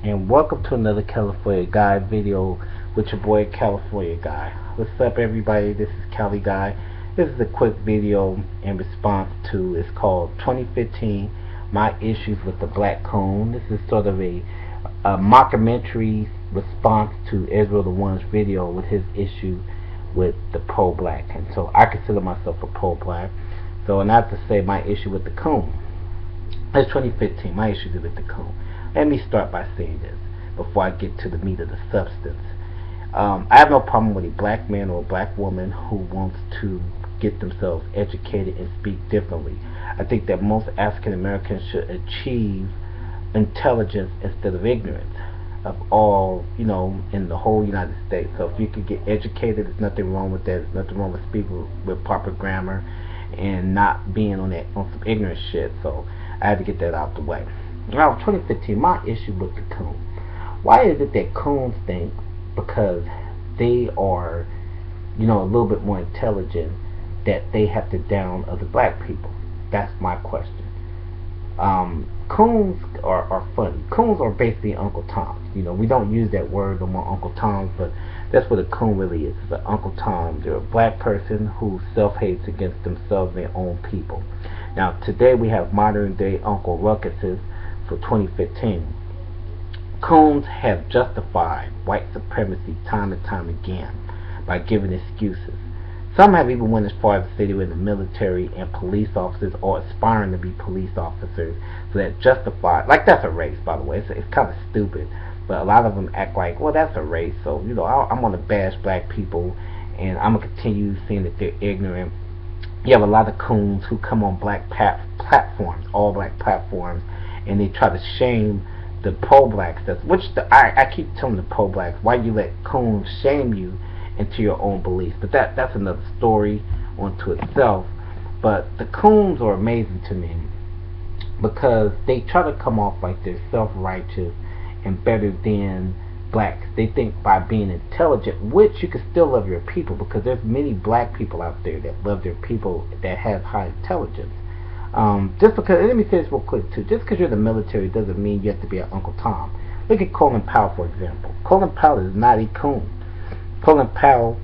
and welcome to another California Guy video with your boy California Guy. What's up, everybody? This is Cali Guy. This is a quick video in response to, it's called 2015 My Issues with the Black Coon. This is sort of a mockumentary response to Israel the One's video with his issue with the pro-black. And so I consider myself a pro-black. So, and I have to say my issue with the coon. It's 2015, my issue with the coon. Let me start by saying this before I get to the meat of the substance. I have no problem with a black man or a black woman who wants to get themselves educated and speak differently. I think that most African Americans should achieve intelligence instead of ignorance of all, in the whole United States. So if you could get educated, there's nothing wrong with that. There's nothing wrong with speaking with proper grammar and not being on some ignorant shit. So I had to get that out the way. Now, 2015, my issue with the coon. Why is it that coons think because they are, a little bit more intelligent that they have to down other black people? That's my question. Coons are funny. Coons are basically Uncle Toms. We don't use that word no more, Uncle Toms, but that's what a coon really is. It's an Uncle Tom. They're a black person who self-hates against themselves and their own people. Now, today we have modern day Uncle Ruckuses for 2015. Coons have justified white supremacy time and time again by giving excuses. Some have even went as far as to say they were in the military and police officers or aspiring to be police officers, so that justified, like that's a race, by the way. It's kind of stupid, but a lot of them act like, well, that's a race, so I'm going to bash black people and I'm going to continue seeing that they're ignorant. You have a lot of coons who come on black platforms, all black platforms, and they try to shame the pro-blacks. I keep telling the pro-blacks, why you let coons shame you into your own beliefs? But that's another story unto itself. But the coons are amazing to me because they try to come off like they're self-righteous and better than blacks. They think by being intelligent, which you can still love your people, because there's many black people out there that love their people that have high intelligence. Just because, let me say this real quick too, just because you're in the military doesn't mean you have to be an Uncle Tom. Look at Colin Powell, for example. Colin Powell is not a coon. Colin Powell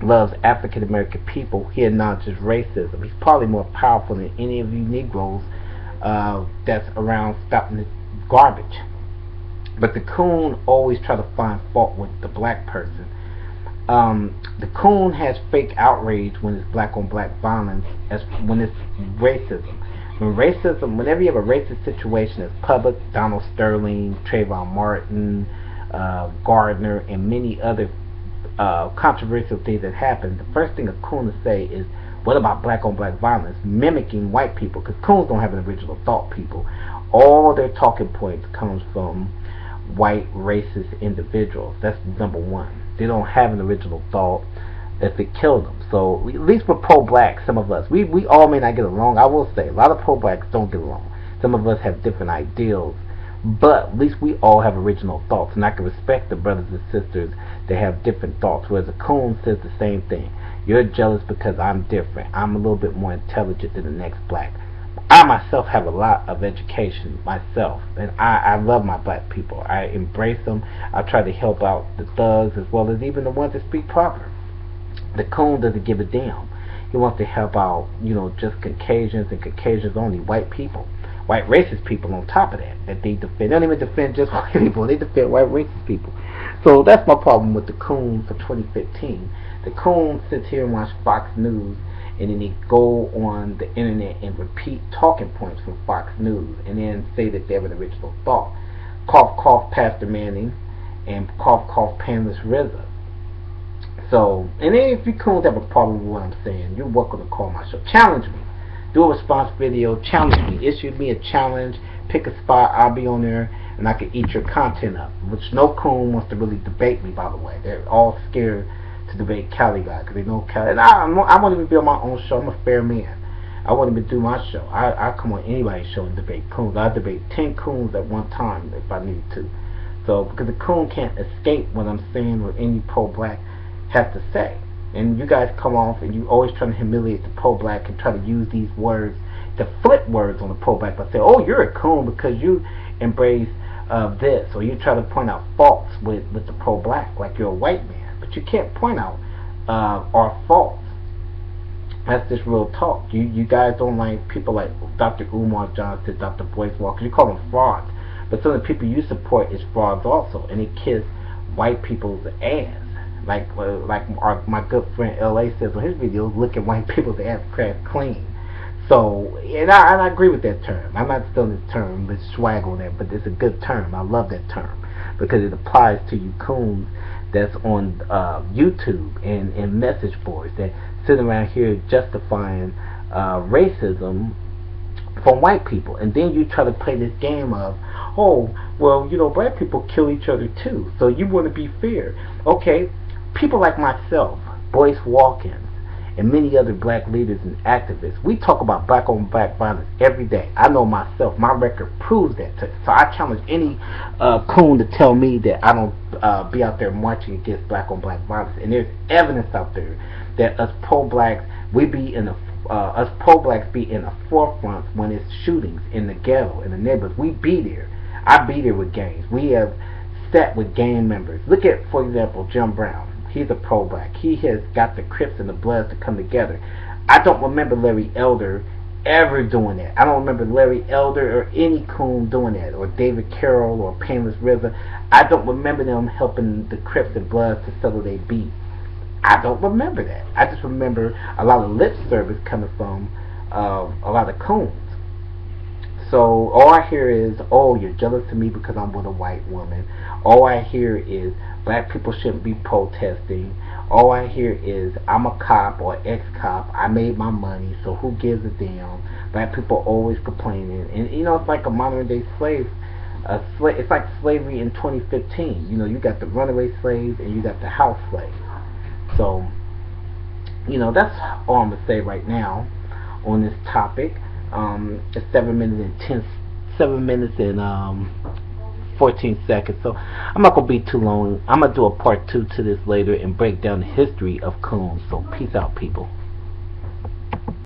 loves African American people. He acknowledges racism. He's probably more powerful than any of you Negroes that's around stopping the garbage. But the coon always try to find fault with the black person. The coon has fake outrage when it's black on black violence, as when it's racism. Whenever you have a racist situation as public, Donald Sterling, Trayvon Martin, Gardner, and many other controversial things that happen, the first thing a coon will say is, what about black on black violence? Mimicking white people, because coons don't have an original thought, people. All their talking points comes from white racist individuals. That's number one. They don't have an original thought. If it killed them. So at least with pro-black, some of us, we all may not get along. I will say a lot of pro-blacks don't get along. Some of us have different ideals, but at least we all have original thoughts, and I can respect the brothers and sisters that have different thoughts. Whereas a coon says the same thing. You're jealous because I'm different. I'm a little bit more intelligent than the next black. I myself have a lot of education myself, and I love my black people. I embrace them. I try to help out the thugs as well as even the ones that speak proper. The coon doesn't give a damn. He wants to help out, just Caucasians and Caucasians only, white people, white racist people on top of that they defend. They don't even defend just white people. They defend white racist people. So that's my problem with the coon for 2015. The coon sits here and watches Fox News, and then they go on the internet and repeat talking points from Fox News and then say that they have an original thought. Cough, cough, Pastor Manning, and cough, cough, Painless RZA. So, and then if you coons have a problem with what I'm saying, you're welcome to call my show. Challenge me. Do a response video. Challenge me. Issue me a challenge. Pick a spot. I'll be on there, and I can eat your content up. Which no coon wants to really debate me, by the way. They're all scared to debate Cali Guy, because they know Cali. And I won't even be on my own show. I'm a fair man. I won't even do my show. I come on anybody's show and debate coons. I debate 10 coons at one time if I need to. So, because the coon can't escape what I'm saying or any pro-black have to say. And you guys come off and you always trying to humiliate the pro-black and try to use these words to flip words on the pro-black by saying, oh, you're a coon because you embrace of this, or you try to point out faults with the pro-black, like you're a white man, but you can't point out our faults. That's just real talk. You guys don't like people like Dr. Umar Johnson, Dr. Boyce Walker. You call them frauds, but some of the people you support is frauds also, and they kiss white people's ass. My good friend LA says on his videos, licking white people's ass crack clean. So, and I agree with that term. I'm not stealing this term with swag on it, but it's a good term. I love that term because it applies to you coons that's on YouTube and message boards that sit around here justifying racism from white people. And then you try to play this game of, oh, well, black people kill each other too, so you want to be fair. Okay, people like myself, Boyce Walkins, and many other black leaders and activists, we talk about black on black violence every day. I know myself, my record proves that. So I challenge any coon to tell me that I don't be out there marching against black on black violence. And there's evidence out there that us pro-blacks, us pro-blacks be in the forefront when it's shootings in the ghetto, in the neighborhoods. We be there. I be there with gangs. We have sat with gang members. Look at, for example, Jim Brown. He's a pro-black. He has got the Crips and the Bloods to come together. I don't remember Larry Elder ever doing that. I don't remember Larry Elder or any coon doing that, or David Carroll or Painless River. I don't remember them helping the Crips and Bloods to settle their beef. I don't remember that. I just remember a lot of lip service coming from a lot of coons. So all I hear is, oh, you're jealous of me because I'm with a white woman. All I hear is black people shouldn't be protesting. All I hear is I'm a cop or ex-cop. I made my money, so who gives a damn? Black people always complaining, and it's like a modern day slave. It's like slavery in 2015. You got the runaway slaves and you got the house slaves. So that's all I'm gonna say right now on this topic. It's 7 minutes and 14 seconds, so I'm not gonna be too long. I'm gonna do a part 2 to this later and break down the history of coons. So peace out, people.